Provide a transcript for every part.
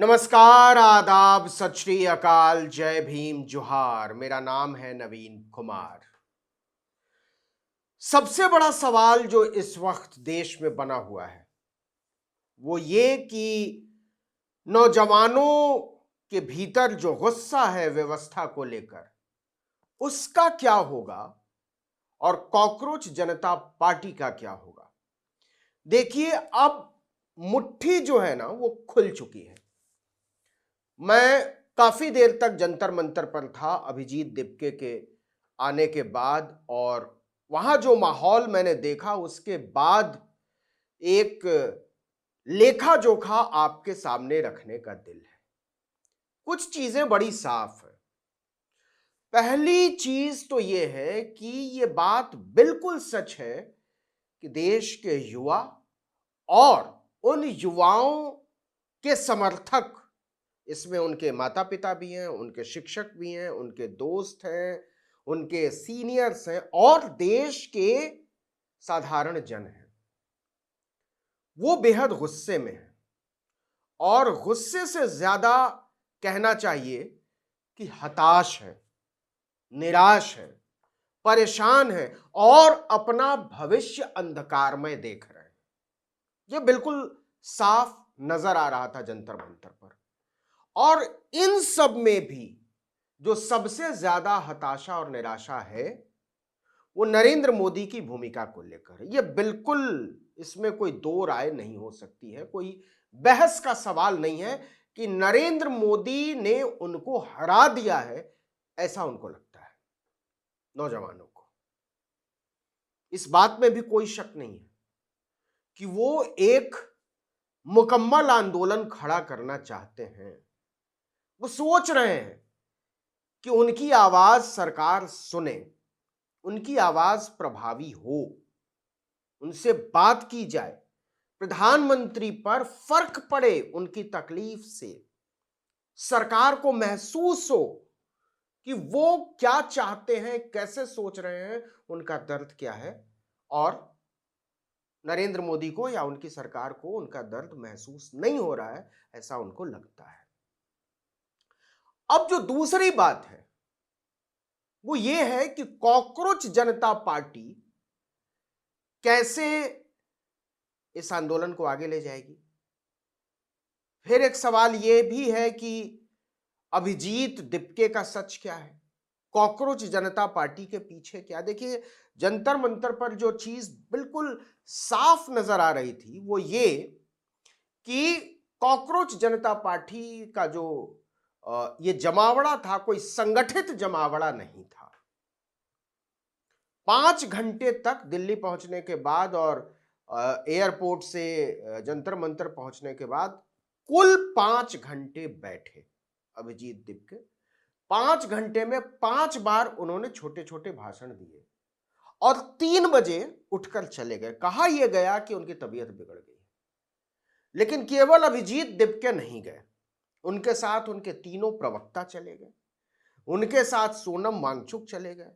नमस्कार, आदाब, सत श्री अकाल, जय भीम, जोहार। मेरा नाम है नवीन कुमार। सबसे बड़ा सवाल जो इस वक्त देश में बना हुआ है वो ये कि नौजवानों के भीतर जो गुस्सा है व्यवस्था को लेकर, उसका क्या होगा और कॉकरोच जनता पार्टी का क्या होगा। देखिए, अब मुट्ठी जो है ना वो खुल चुकी है। मैं काफी देर तक जंतर मंतर पर था अभिजीत दिपके के आने के बाद, और वहां जो माहौल मैंने देखा उसके बाद एक लेखा जोखा आपके सामने रखने का दिल है। कुछ चीजें बड़ी साफ है। पहली चीज तो यह है कि यह बात बिल्कुल सच है कि देश के युवा और उन युवाओं के समर्थक, इसमें उनके माता पिता भी हैं, उनके शिक्षक भी हैं, उनके दोस्त हैं, उनके सीनियर्स हैं और देश के साधारण जन हैं, वो बेहद गुस्से में हैं। और गुस्से से ज्यादा कहना चाहिए कि हताश है, निराश है, परेशान है और अपना भविष्य अंधकार में देख रहे हैं। यह बिल्कुल साफ नजर आ रहा था जंतर मंतर पर। और इन सब में भी जो सबसे ज्यादा हताशा और निराशा है वो नरेंद्र मोदी की भूमिका को लेकर है। यह बिल्कुल, इसमें कोई दो राय नहीं हो सकती है, कोई बहस का सवाल नहीं है कि नरेंद्र मोदी ने उनको हरा दिया है, ऐसा उनको लगता है। नौजवानों को इस बात में भी कोई शक नहीं है कि वो एक मुकम्मल आंदोलन खड़ा करना चाहते हैं। वो सोच रहे हैं कि उनकी आवाज सरकार सुने, उनकी आवाज प्रभावी हो, उनसे बात की जाए, प्रधानमंत्री पर फर्क पड़े उनकी तकलीफ से, सरकार को महसूस हो कि वो क्या चाहते हैं, कैसे सोच रहे हैं, उनका दर्द क्या है। और नरेंद्र मोदी को या उनकी सरकार को उनका दर्द महसूस नहीं हो रहा है, ऐसा उनको लगता है। अब जो दूसरी बात है वो ये है कि कॉकरोच जनता पार्टी कैसे इस आंदोलन को आगे ले जाएगी। फिर एक सवाल यह भी है कि अभिजीत दिपके का सच क्या है, कॉकरोच जनता पार्टी के पीछे क्या। देखिए, जंतर मंतर पर जो चीज बिल्कुल साफ नजर आ रही थी वो ये कि कॉकरोच जनता पार्टी का जो ये जमावड़ा था, कोई संगठित जमावड़ा नहीं था। 5 घंटे तक दिल्ली पहुंचने के बाद और एयरपोर्ट से जंतर मंतर पहुंचने के बाद कुल 5 घंटे बैठे अभिजीत दिपके। 5 घंटे में 5 बार उन्होंने छोटे छोटे भाषण दिए और 3 बजे उठकर चले गए। कहा यह गया कि उनकी तबीयत बिगड़ गई, लेकिन केवल अभिजीत दिपके नहीं गए, उनके साथ उनके तीनों प्रवक्ता चले गए, उनके साथ सोनम वांगचुक चले गए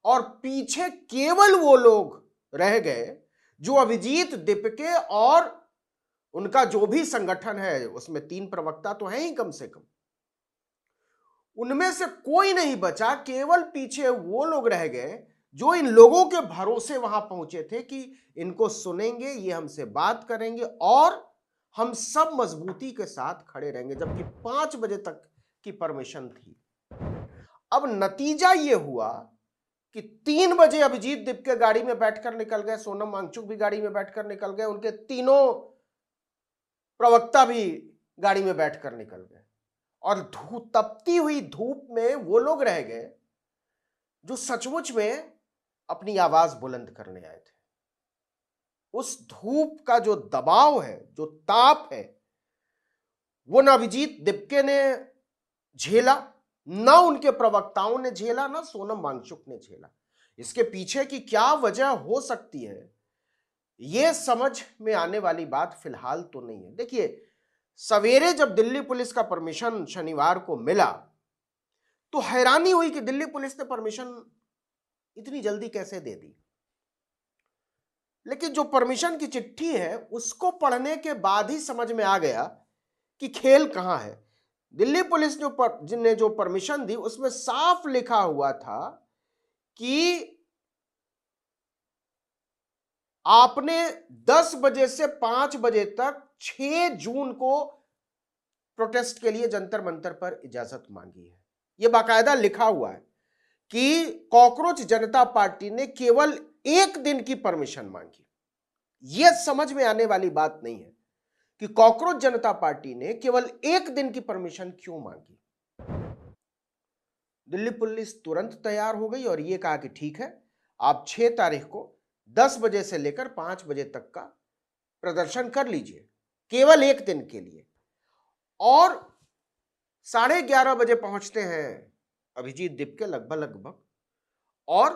और पीछे केवल वो लोग रह गए जो अभिजीत दिपके और उनका जो भी संगठन है, उसमें 3 प्रवक्ता तो हैं ही कम से कम, उनमें से कोई नहीं बचा। केवल पीछे वो लोग रह गए जो इन लोगों के भरोसे वहां पहुंचे थे कि इनको सुनेंगे, ये हमसे बात करेंगे और हम सब मजबूती के साथ खड़े रहेंगे, जबकि 5 बजे तक की परमिशन थी। अब नतीजा ये हुआ कि 3 बजे अभिजीत दिपके गाड़ी में बैठकर निकल गए, सोनम वांगचुक भी गाड़ी में बैठकर निकल गए, उनके तीनों प्रवक्ता भी गाड़ी में बैठकर निकल गए और तपती हुई धूप में वो लोग रह गए जो सचमुच में अपनी आवाज बुलंद करने आए थे। उस धूप का जो दबाव है, जो ताप है, वो न अभिजीत दिपके ने झेला, ना उनके प्रवक्ताओं ने झेला, ना सोनम वांगचुक ने झेला। इसके पीछे की क्या वजह हो सकती है, यह समझ में आने वाली बात फिलहाल तो नहीं है। देखिए, सवेरे जब दिल्ली पुलिस का परमिशन शनिवार को मिला तो हैरानी हुई कि दिल्ली पुलिस ने परमिशन इतनी जल्दी कैसे दे दी। लेकिन जो परमिशन की चिट्ठी है उसको पढ़ने के बाद ही समझ में आ गया कि खेल कहां है। दिल्ली पुलिस जिनने जो परमिशन दी उसमें साफ लिखा हुआ था कि आपने 10 बजे से 5 बजे तक 6 जून को प्रोटेस्ट के लिए जंतर मंतर पर इजाजत मांगी है। यह बाकायदा लिखा हुआ है कि कॉकरोच जनता पार्टी ने केवल 1 दिन की परमिशन मांगी। यह समझ में आने वाली बात नहीं है कि कॉकरोच जनता पार्टी ने केवल 1 दिन की परमिशन क्यों मांगी। दिल्ली पुलिस तुरंत तैयार हो गई और यह कहा कि ठीक है, आप 6 तारीख को 10 बजे से लेकर 5 बजे तक का प्रदर्शन कर लीजिए, केवल 1 दिन के लिए। और 11:30 बजे पहुंचते हैं अभिजीत दीपके लगभग, और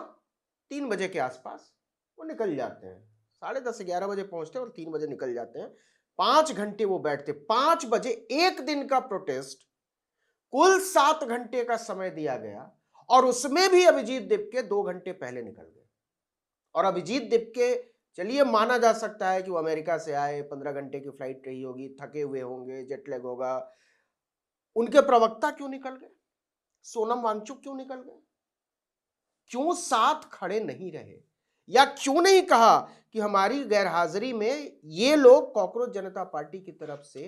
3 बजे के आसपास वो निकल जाते हैं। 10:30 11 बजे पहुंचते हैं और 3 बजे निकल जाते हैं। 5 घंटे वो बैठते। 5 बजे 1 दिन का प्रोटेस्ट, कुल 7 घंटे का समय दिया गया और उसमें भी अभिजीत दीपके 2 घंटे पहले निकल गए। और अभिजीत दीपके, चलिए माना जा सकता है कि वो अमेरिका से आए, 15 घंटे की फ्लाइट रही होगी, थके हुए होंगे, जेट लैग होगा। उनके प्रवक्ता क्यों निकल गए? सोनम वांगचुक क्यों निकल गए? क्यों साथ खड़े नहीं रहे? या क्यों नहीं कहा कि हमारी गैरहाजिरी में ये लोग कॉकरोच जनता पार्टी की तरफ से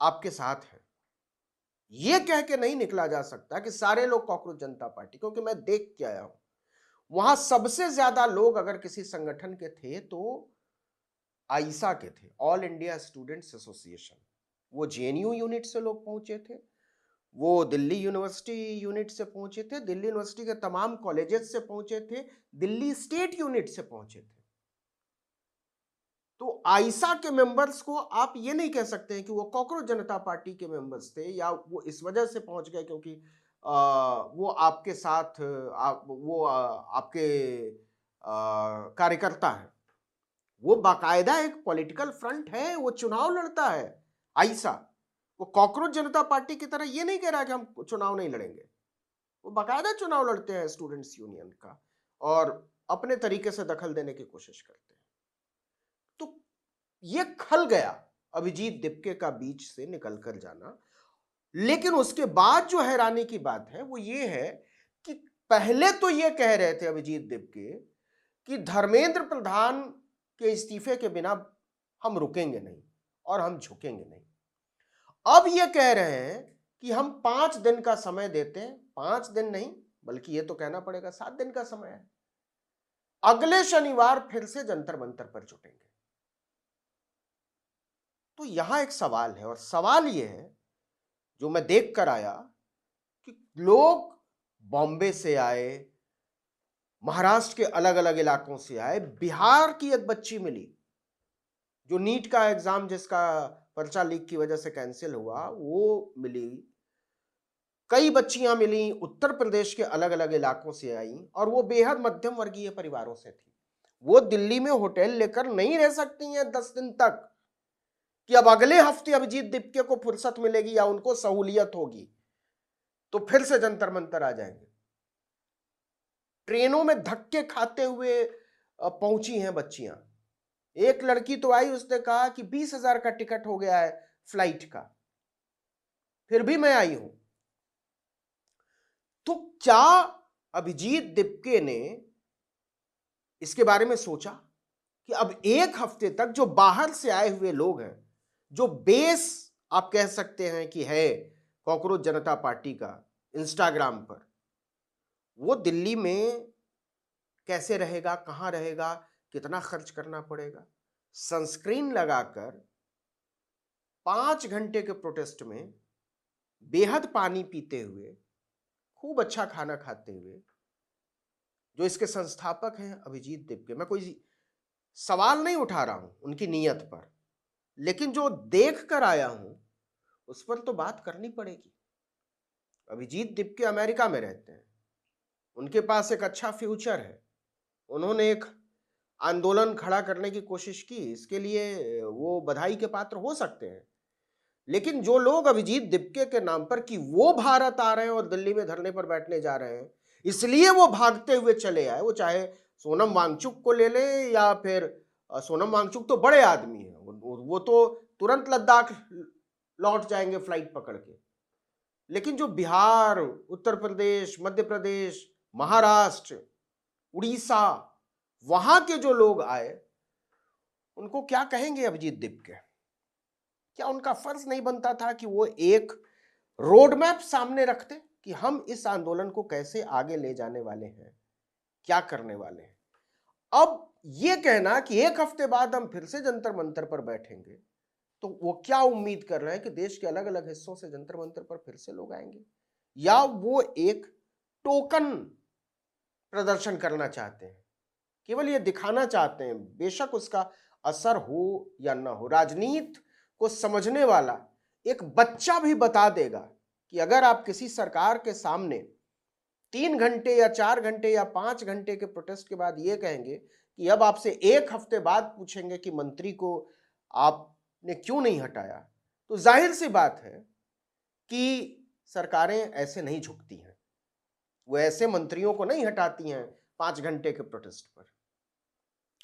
आपके साथ हैं? ये कह के नहीं निकला जा सकता कि सारे लोग कॉकरोच जनता पार्टी, क्योंकि मैं देख के आया हूं वहां सबसे ज्यादा लोग अगर किसी संगठन के थे तो आईसा के थे, ऑल इंडिया स्टूडेंट्स एसोसिएशन। वो जेएनयू यूनिट से लोग पहुंचे थे, वो दिल्ली यूनिवर्सिटी यूनिट से पहुंचे थे, दिल्ली यूनिवर्सिटी के तमाम कॉलेजेस से पहुंचे थे, दिल्ली स्टेट यूनिट से पहुंचे थे। तो आईसा के मेंबर्स को आप ये नहीं कह सकते हैं कि वो कॉकरोच जनता पार्टी के मेंबर्स थे, या वो इस वजह से पहुंच गए क्योंकि वो आपके साथ आपके कार्यकर्ता हैं। वो बाकायदा एक पॉलिटिकल फ्रंट है, वो चुनाव लड़ता है आईसा। वो कॉकरोच जनता पार्टी की तरह ये नहीं कह रहा कि हम चुनाव नहीं लड़ेंगे। वो बाकायदा चुनाव लड़ते हैं स्टूडेंट्स यूनियन का, और अपने तरीके से दखल देने की कोशिश करते हैं। तो ये खल गया अभिजीत दीपके का बीच से निकलकर जाना। लेकिन उसके बाद जो हैरानी की बात है वो ये है कि पहले तो ये कह रहे थे अभिजीत दीपके कि धर्मेंद्र प्रधान के इस्तीफे के बिना हम रुकेंगे नहीं और हम झुकेंगे नहीं। अब ये कह रहे हैं कि हम 5 दिन का समय देते हैं। 5 दिन नहीं, बल्कि ये तो कहना पड़ेगा 7 दिन का समय है। अगले शनिवार फिर से जंतर मंतर पर जुटेंगे। तो यहां एक सवाल है, और सवाल यह है जो मैं देख कर आया कि लोग बॉम्बे से आए, महाराष्ट्र के अलग अलग इलाकों से आए, बिहार की एक बच्ची मिली जो नीट का एग्जाम जिसका पर्चा लीक की वजह से कैंसिल हुआ, वो मिली। कई बच्चियां मिली उत्तर प्रदेश के अलग अलग इलाकों से आई, और वो बेहद मध्यम वर्गीय परिवारों से थी। वो दिल्ली में होटल लेकर नहीं रह सकती हैं 10 दिन तक कि अब अगले हफ्ते अभिजीत दीपके को फुर्सत मिलेगी या उनको सहूलियत होगी तो फिर से जंतर मंतर आ जाएंगे। ट्रेनों में धक्के खाते हुए पहुंची हैं बच्चियां। एक लड़की तो आई, उसने कहा कि 20,000 का टिकट हो गया है फ्लाइट का, फिर भी मैं आई हूं। तो क्या अभिजीत दीपके ने इसके बारे में सोचा कि अब एक हफ्ते तक जो बाहर से आए हुए लोग हैं, जो बेस आप कह सकते हैं कि है कॉकरोच जनता पार्टी का इंस्टाग्राम पर, वो दिल्ली में कैसे रहेगा, कहां रहेगा, कितना खर्च करना पड़ेगा? सनस्क्रीन लगाकर 5 घंटे के प्रोटेस्ट में बेहद पानी पीते हुए, खूब अच्छा खाना खाते हुए, जो इसके संस्थापक हैं अभिजीत दीपके, मैं कोई सवाल नहीं उठा रहा हूं उनकी नीयत पर, लेकिन जो देख कर आया हूं उस पर तो बात करनी पड़ेगी। अभिजीत दीपके अमेरिका में रहते हैं, उनके पास एक अच्छा फ्यूचर है, उन्होंने एक आंदोलन खड़ा करने की कोशिश की, इसके लिए वो बधाई के पात्र हो सकते हैं। लेकिन जो लोग अभिजीत दीपके के नाम पर कि वो भारत आ रहे हैं और दिल्ली में धरने पर बैठने जा रहे हैं, इसलिए वो भागते हुए चले आए, वो चाहे सोनम वांगचुक को ले ले या फिर सोनम वांगचुक तो बड़े आदमी हैं, वो तो तुरंत लद्दाख लौट जाएंगे फ्लाइट पकड़ के। लेकिन जो बिहार, उत्तर प्रदेश, मध्य प्रदेश, महाराष्ट्र, उड़ीसा, वहां के जो लोग आए, उनको क्या कहेंगे अभिजीत दीप के? क्या उनका फर्ज नहीं बनता था कि वो एक रोड मैप सामने रखते कि हम इस आंदोलन को कैसे आगे ले जाने वाले हैं, क्या करने वाले हैं? अब ये कहना कि एक हफ्ते बाद हम फिर से जंतर मंतर पर बैठेंगे, तो वो क्या उम्मीद कर रहे हैं कि देश के अलग अलग हिस्सों से जंतर मंतर पर फिर से लोग आएंगे, या वो एक टोकन प्रदर्शन करना चाहते हैं, केवल ये दिखाना चाहते हैं? बेशक उसका असर हो या ना हो, राजनीति को समझने वाला एक बच्चा भी बता देगा कि अगर आप किसी सरकार के सामने 3 घंटे या 4 घंटे या 5 घंटे के प्रोटेस्ट के बाद ये कहेंगे कि अब आपसे एक हफ्ते बाद पूछेंगे कि मंत्री को आपने क्यों नहीं हटाया, तो जाहिर सी बात है कि सरकारें ऐसे नहीं झुकती हैं, वो ऐसे मंत्रियों को नहीं हटाती हैं 5 घंटे के प्रोटेस्ट पर।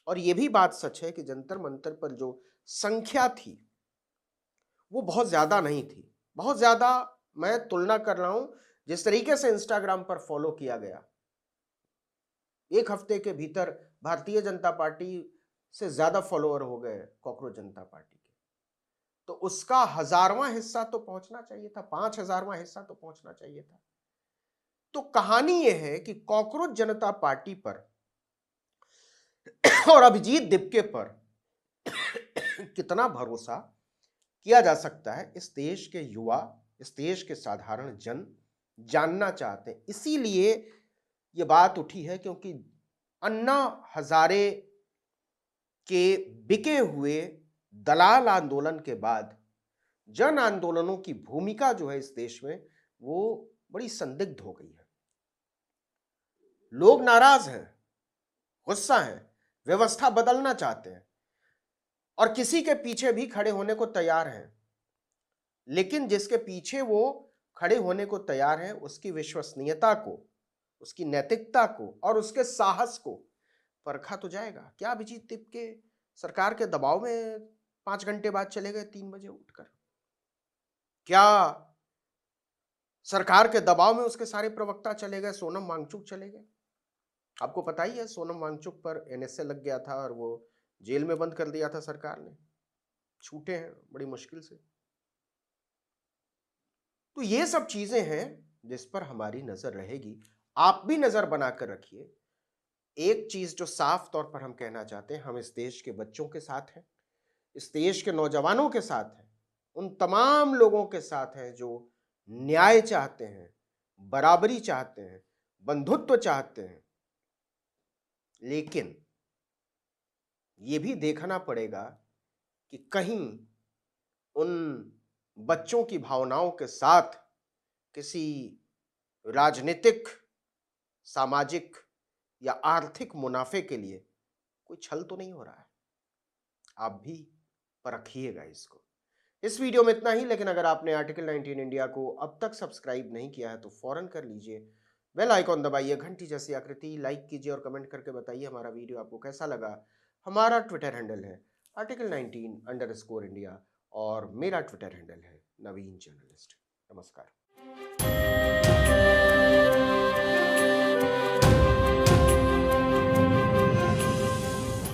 और ये भी बात सच है कि जंतर मंतर पर जो संख्या थी वो बहुत ज्यादा नहीं थी। बहुत ज्यादा मैं तुलना कर रहा हूं जिस तरीके से इंस्टाग्राम पर फॉलो किया गया, एक हफ्ते के भीतर भारतीय जनता पार्टी से ज्यादा फॉलोअर हो गए कॉकरोच जनता पार्टी के, तो उसका 1000वां हिस्सा तो पहुंचना चाहिए था, 5000वां हिस्सा तो पहुंचना चाहिए था। तो कहानी यह है कि कॉकरोच जनता पार्टी पर और अभिजीत दिपके पर कितना भरोसा किया जा सकता है, इस देश के युवा, इस देश के साधारण जन जानना चाहते हैं। इसीलिए ये बात उठी है क्योंकि अन्ना हजारे के बिके हुए दलाल आंदोलन के बाद जन आंदोलनों की भूमिका जो है इस देश में, वो बड़ी संदिग्ध हो गई है। लोग नाराज हैं, गुस्सा हैं, व्यवस्था बदलना चाहते हैं और किसी के पीछे भी खड़े होने को तैयार हैं। लेकिन जिसके पीछे वो खड़े होने को तैयार है, उसकी विश्वसनीयता को, उसकी नैतिकता को और उसके साहस को परखा तो जाएगा। क्या अभिजीत दिपके सरकार के दबाव में 5 घंटे बाद चले गए 3 बजे उठकर? क्या सरकार के दबाव में उसके सारे प्रवक्ता चले गए, सोनम वांगचुक चले गए? आपको पता ही है सोनम वांगचुक पर एनएसए लग गया था और वो जेल में बंद कर दिया था सरकार ने, छूटे हैं बड़ी मुश्किल से। तो ये सब चीजें हैं जिस पर हमारी नजर रहेगी। आप भी नजर बनाकर रखिए। एक चीज जो साफ तौर पर हम कहना चाहते हैं, हम इस देश के बच्चों के साथ हैं, इस देश के नौजवानों के साथ हैं, उन तमाम लोगों के साथ हैं जो न्याय चाहते हैं, बराबरी चाहते हैं, बंधुत्व चाहते हैं। लेकिन ये भी देखना पड़ेगा कि कहीं उन बच्चों की भावनाओं के साथ किसी राजनीतिक, सामाजिक या आर्थिक मुनाफे के लिए कोई छल तो नहीं हो रहा है। आप भी परखिएगा इसको। इस वीडियो में इतना ही, लेकिन अगर आपने आर्टिकल 19 इंडिया को अब तक सब्सक्राइब नहीं किया है तो फौरन कर लीजिए। बेल आइकॉन दबाइए, घंटी जैसी आकृति, लाइक कीजिए और कमेंट करके बताइए हमारा वीडियो आपको कैसा लगा। हमारा ट्विटर हैंडल है article19_India और मेरा ट्विटर हैंडल है नवीन जर्नलिस्ट। नमस्कार।